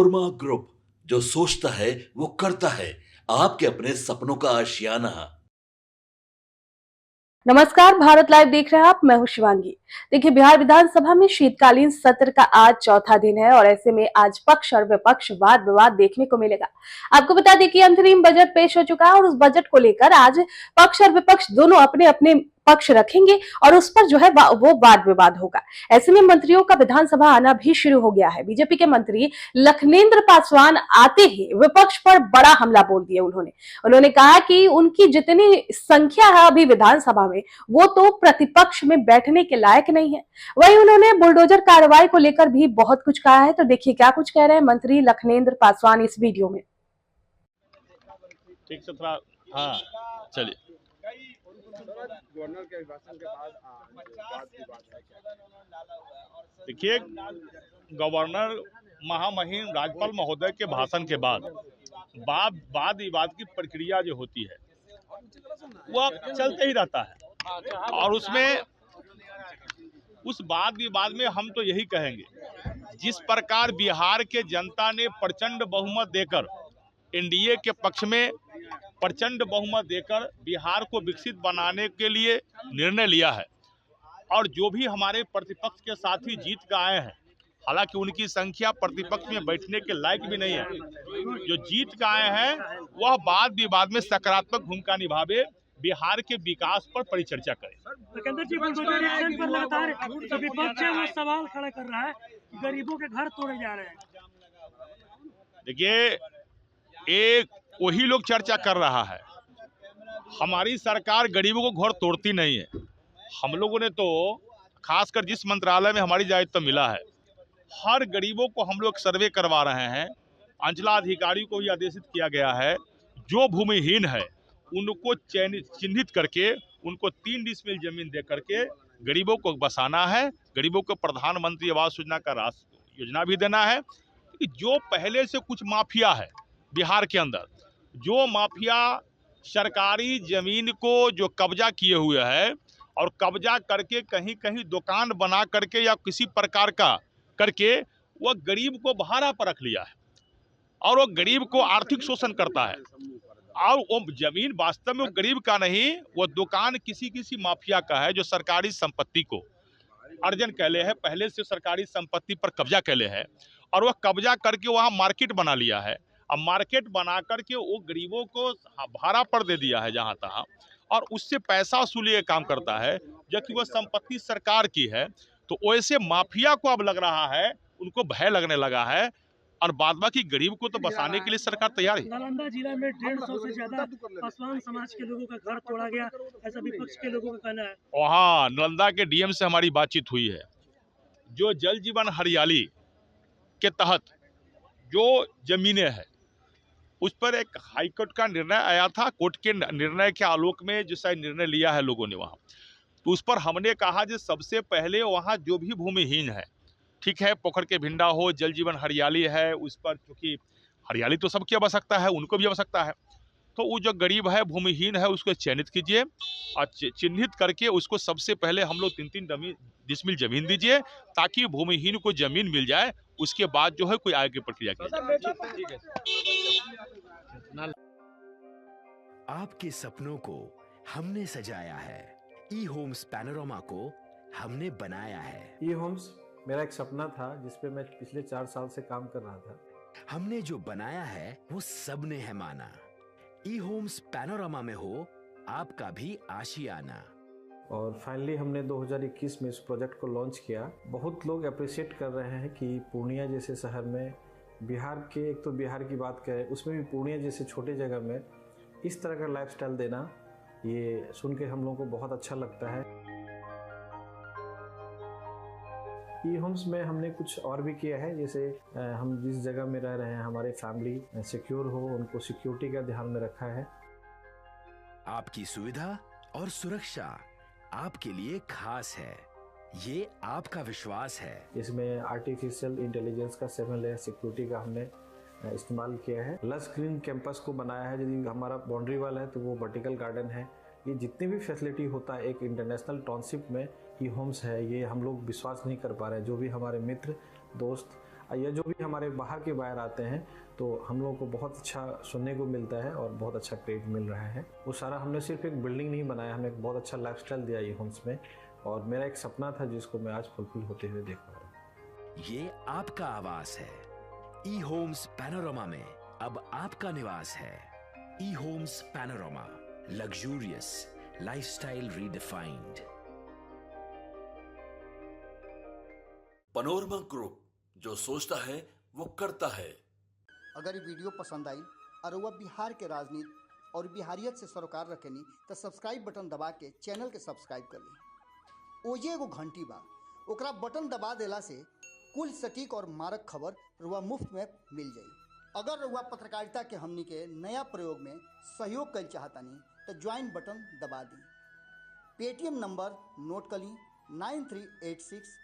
Korma group, जो सोचता है वो करता है। आपके अपने सपनों का आशियाना। नमस्कार, भारत लाइव देख रहे हैं आप। मैं हूं शिवांगी। देखिए, बिहार विधानसभा में शीतकालीन सत्र का आज चौथा दिन है और ऐसे में आज पक्ष और विपक्ष वाद विवाद देखने को मिलेगा। आपको बता दें कि अंतरिम बजट पेश हो चुका है और उस बजट को लेकर आज पक्ष और विपक्ष दोनों अपने अपने पक्ष रखेंगे और उस पर जो है वो वाद विवाद होगा। ऐसे में मंत्रियों का विधानसभा आना भी शुरू हो गया है। बीजेपी के मंत्री लखनेंद्र पासवान आते ही विपक्ष पर बड़ा हमला बोल दिया। उन्होंने कहा कि उनकी जितनी संख्या है अभी विधानसभा में, वो तो प्रतिपक्ष में बैठने के लायक नहीं है। वहीं उन्होंने बुलडोजर कार्रवाई को लेकर भी बहुत कुछ कहा है। तो देखिए क्या कुछ कह रहे हैं मंत्री लखनेंद्र पासवान इस वीडियो में। ठीक से थोड़ा, हाँ चलिए। गवर्नर के अभिभाषण के बाद वाद विवाद है क्या? देखिए, गवर्नर महामहिम राज्यपाल महोदय के भाषण के बाद वाद विवाद की प्रक्रिया जो होती है वह चलते ही रहता है और उसमें उस वाद विवाद में हम तो यही कहेंगे, जिस प्रकार बिहार के जनता ने प्रचंड बहुमत देकर एनडीए के पक्ष में प्रचंड बहुमत देकर बिहार को विकसित बनाने के लिए निर्णय लिया है और जो भी हमारे प्रतिपक्ष के साथी जीत कर आए हैं, हालांकि उनकी संख्या प्रतिपक्ष में बैठने के लायक भी नहीं है, जो जीत कर आए हैं वह वाद विवाद में सकारात्मक भूमिका निभावे, बिहार के विकास पर परिचर्चा करें। लखनदर जी, बुलडोजर एक्शन पर लगातार जो विपक्ष है वो सवाल खड़ा कर रहा है, गरीबों के घर तोड़े जा रहे हैं। देखिए, एक वही लोग चर्चा कर रहा है, हमारी सरकार गरीबों को घर तोड़ती नहीं है। हम लोगों ने तो खासकर जिस मंत्रालय में हमारी दायित्व मिला है, हर गरीबों को हम लोग सर्वे करवा रहे हैं। अंचलाधिकारी को भी आदेशित किया गया है, जो भूमिहीन है उनको चिन्हित करके उनको 3 डिसमिल जमीन दे करके गरीबों को बसाना है। गरीबों को प्रधानमंत्री आवास योजना का योजना भी देना है। जो पहले से कुछ माफिया है बिहार के अंदर, जो माफिया सरकारी जमीन को जो कब्जा किए हुए है और कब्जा करके कहीं कहीं दुकान बना करके या किसी प्रकार का करके वह गरीब को भाड़ा पर रख लिया है और वो गरीब को आर्थिक शोषण करता है और वो जमीन वास्तव में वो गरीब का नहीं, वो दुकान किसी माफिया का है जो सरकारी संपत्ति को अर्जन कैले है, पहले से सरकारी संपत्ति पर कब्जा कैले है और वह कब्जा करके वहाँ मार्केट बना लिया है। अब मार्केट बना करके वो गरीबों को भाड़ा पर दे दिया है जहाँ तहाँ और उससे पैसा वसूली का काम करता है, जबकि वह संपत्ति सरकार की है। तो वैसे माफिया को अब लग रहा है, उनको भय लगने लगा है और बाद बाकी गरीब को तो बसाने के लिए सरकार तैयार है। नालंदा जिला में 150 से ज्यादा पासवान समाज के लोगों का घर तोड़ा गया, ऐसा विपक्ष के लोगों का कहना है। वहाँ नालंदा के डीएम से हमारी बातचीत हुई है। जो जल जीवन हरियाली के तहत जो जमीनें हैं उस पर एक हाईकोर्ट का निर्णय आया था। कोर्ट के निर्णय के आलोक में जो शायद निर्णय लिया है लोगों ने वहाँ, तो उस पर हमने कहा कि सबसे पहले वहाँ जो भी भूमिहीन है, ठीक है, पोखर के भिंडा हो, जल जीवन हरियाली है, उस पर क्योंकि हरियाली तो सबकी आवश्यकता है, उनको भी आवश्यकता है, तो वो जो गरीब है भूमिहीन है उसको चयनित कीजिए और चिन्हित करके उसको सबसे पहले हम लोग 3-3 डिसमिल जमीन दीजिए ताकि भूमिहीन को जमीन मिल जाए। उसके बाद जो है कोई आगे प्रक्रिया की जाए। आपके सपनों को हमने सजाया है, ई होम्स पैनोरामा को हमने बनाया है। ई होम्स मेरा एक सपना था जिस पे मैं पिछले 4 साल से काम कर रहा था। हमने जो बनाया है वो सबने है माना। ई होम्स पैनोरामा में हो आपका भी आशियाना। और फाइनली हमने 2021 में इस प्रोजेक्ट को लॉन्च किया। बहुत लोग अप्रिशिएट कर रहे हैं कि पूर्णिया जैसे शहर में, बिहार के, एक तो बिहार की बात करें उसमें भी पूर्णिया जैसे छोटे जगह में इस तरह का लाइफस्टाइल देना, ये सुन के हम लोगों को बहुत अच्छा लगता है। ई होम्स में हमने कुछ और भी किया है, जैसे हम जिस जगह में रह रहे हैं हमारे फैमिली सिक्योर हो, उनको सिक्योरिटी का ध्यान में रखा है। आपकी सुविधा और सुरक्षा आपके लिए खास है, ये आपका विश्वास है। इसमें आर्टिफिशियल इंटेलिजेंस का 7 लेयर सिक्योरिटी का हमने इस्तेमाल किया है। लस ग्रीन कैंपस को बनाया है। यदि हमारा बाउंड्री वाल है तो वो वर्टिकल गार्डन है। ये जितनी भी फैसिलिटी होता है एक इंटरनेशनल टाउनशिप में ई होम्स है, ये हम लोग विश्वास नहीं कर पा रहे हैं। जो भी हमारे मित्र दोस्त या जो भी हमारे बाहर के बायर आते हैं तो हम लोगों को बहुत अच्छा सुनने को मिलता है और बहुत अच्छा क्रेडिट मिल रहा है। वो सारा हमने सिर्फ एक बिल्डिंग नहीं बनाया, हमें एक बहुत अच्छा लाइफस्टाइल दिया ये होम्स में, और मेरा एक सपना था जिसको मैं आज फुलफिल होते हुए देख रहा हूँ। ये आपका आवास है। ई होम्स पैनोरमा में अब आपका निवास है। E homes Panorama, luxurious lifestyle redefined. Panorama group, जो सोचता है वो करता है। अगर ये वीडियो पसंद आई और वह बिहार के राजनीति और बिहारियत से सरोकार रखेनी तो सब्सक्राइब बटन दबा के चैनल के सब्सक्राइब कर ली। ओजे एगो घंटी बा, ओकरा बटन दबा देला से कुल सटीक और मारक खबर रुआ मुफ्त में मिल जाई। अगर रुआ पत्रकारिता के हमनी के नया प्रयोग में सहयोग कर चाहतानी तो ज्वाइन बटन दबा दी। पेटीएम नंबर नोट कर ली 9386